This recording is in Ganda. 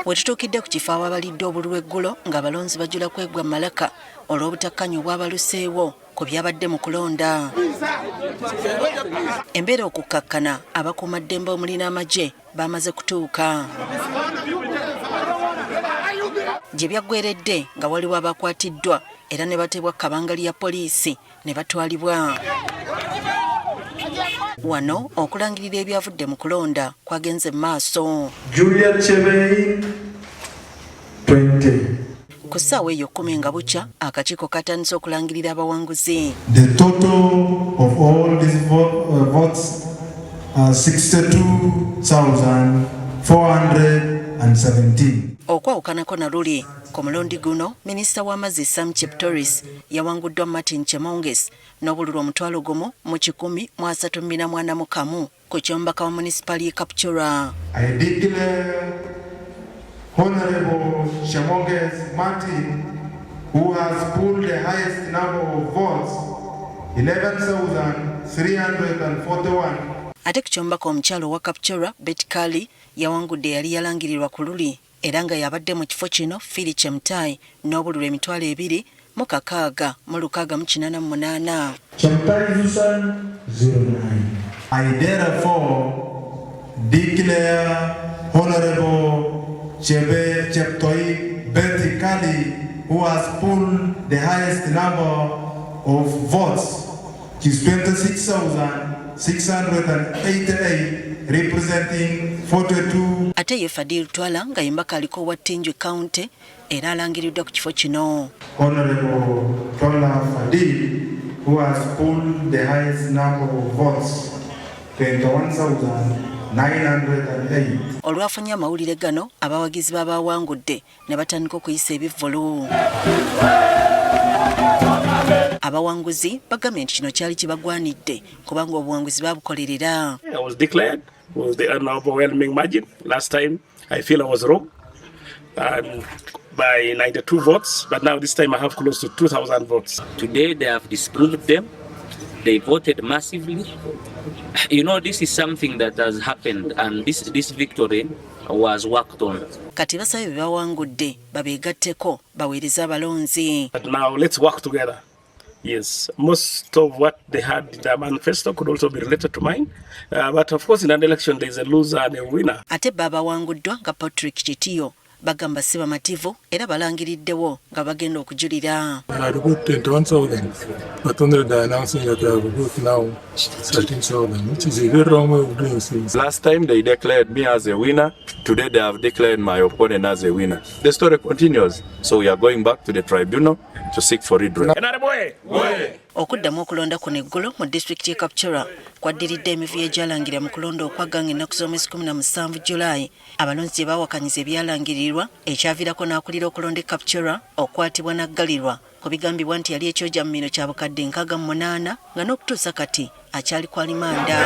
Wetutuukidde ku kifo awabalidde obululu eggulo ng'abalonzi bajula kwegwa malaka olw'obutakkaanya obwabaluseewo ku byabadde mu kulonda. Embeera okukkakkana abakuumaddembe omuli n'amagye bamaze kutuuka. Gye byaggweeredde nga waliwo abakwatiddwa era ne bateebwa kabangali ya poliisi ne batwalibwa. Wano okulangirira ebyavudde mu kulonda kwagenze maaso. Ku ssaawa eyo 10 nga bukya akakiiko katandise okulangirira abawanguzi. The total of all these votes are 62,417. Okwawukanako na luli ku mulundi guno minisita w'amazzi Sam Cheptoris yawanguddwa Martin Chemonges n'obululu 1,134 ku ky'omubaka wa munisipali Kapchorwa. I declare Honorable Chemonges Martin, who has pulled the highest number of votes, 11,341. Ate ku ky'omubaka omukyala wa Kapchorwa Betty Kaali yawangudde yali yalangirirwa ku luli era nga yabadde mu kifo kino Philly Chemutai n'obululu 2,688. I therefore declare Honorable Sam Cheptoris Betty Kaali, who has pulled the highest number of votes, is 26,688, representing 42. Ate ye Fadil Twala nga yembaka aliko wa Tinjwe County era alangiriddwa ku kifo kino. Honorable Twala Fadil, who has pulled the highest number of votes, 21,908. Olwafunye amawulire gano abawagizi b'abawangudde ne batandika okuyisa ebivvulu. Abawanguzi bagambye nti kino kyali kibagwanidde kubanga obuwanguzi babukolerera. I was declared with an overwhelming margin. Last time I feel I was wrong by 92 votes, but now this time I have close to 2,000 votes. Today they have disproved them. They voted massively. You know, this is something that has happened, and this victory was worked on. Kati basabye bawangudde babeegatteko baweereze abalonzi. But now let's work together. Yes, most of what they had in their manifesto could also be related to mine. But of course in an election there is a loser and a winner. Ate babawanguddwa nga Patrick Chitiyo bagamba si bamativu era balangiriddewo nga bagenda okujulira. I had got 21,000, but only they're announcing that I have got now 13,000, which is a very wrong way of doing things. Last time they declared me as a winner. Today they have declared my opponent as a winner. The story continues. So we are going back to the tribunal to seek for redress. Okuddamu okulonda kuno eggulo mu disitulikiti y'e Kapchorwa kwaddiridde emivuyo egyalangira mu kulonda okwaganga ennaku z'omwezi 17 Julayi. Abalonzi gye baawakanyiza ebyalangirirwa ekyaviirako n'akulira okulonda e Kapchorwa okwatibwa n'aggalirwa ku bigambibwa nti yali ekyoja mu Bino kya bukadde 68 nga n'okutuusa kati akyali ku alimanda.